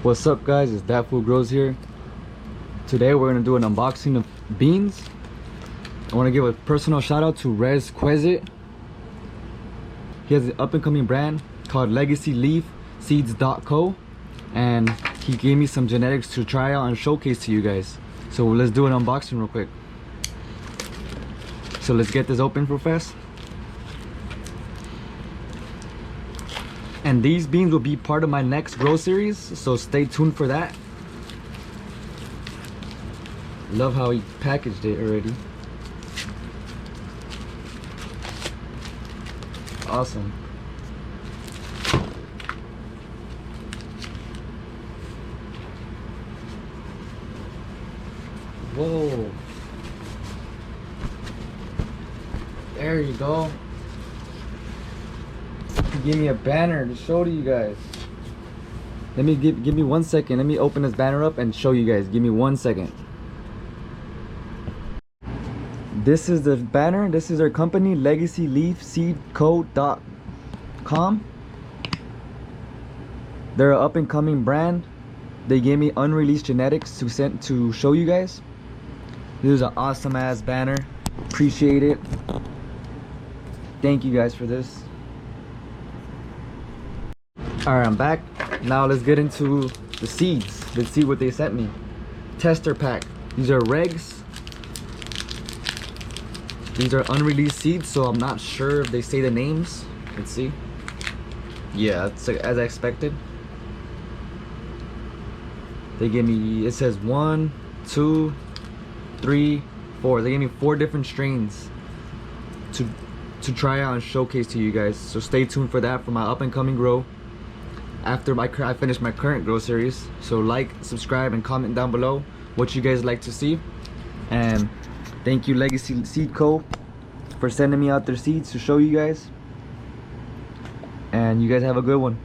What's up guys, it's That Fool Grows here. Today we're gonna do an unboxing of beans. I want to give a personal shout out to Rez Quezit. He has an up and coming brand called Legacy Leaf Seeds.co, and he gave me some genetics to try out and showcase to you guys. So let's do an unboxing real quick. So let's get this open real fast. And these beans will be part of my next grow series, so stay tuned for that. Love how he packaged it already. Awesome. Whoa. There you go. He gave me a banner to show to you guys. Let me give me 1 second. Let me open this banner up and show you guys. Give me 1 second. This is the banner. This is our company, LegacyLeafSeedCo.com. They're an up and coming brand. They gave me unreleased genetics to show you guys. This is an awesome ass banner. Appreciate it. Thank you guys for this. Alright, I'm back. Now let's get into the seeds. Let's see what they sent me. Tester pack. These are regs. These are unreleased seeds, so I'm not sure if they say the names. Let's see. Yeah, it's as I expected. They gave me, it says 1, 2, 3, 4. They gave me 4 different strains to try out and showcase to you guys. So stay tuned for that for my up and coming grow after I finish my current grow series. So like, subscribe, and comment down below what you guys like to see. And thank you Legacy Seed Co for sending me out their seeds to show you guys. And you guys have a good one.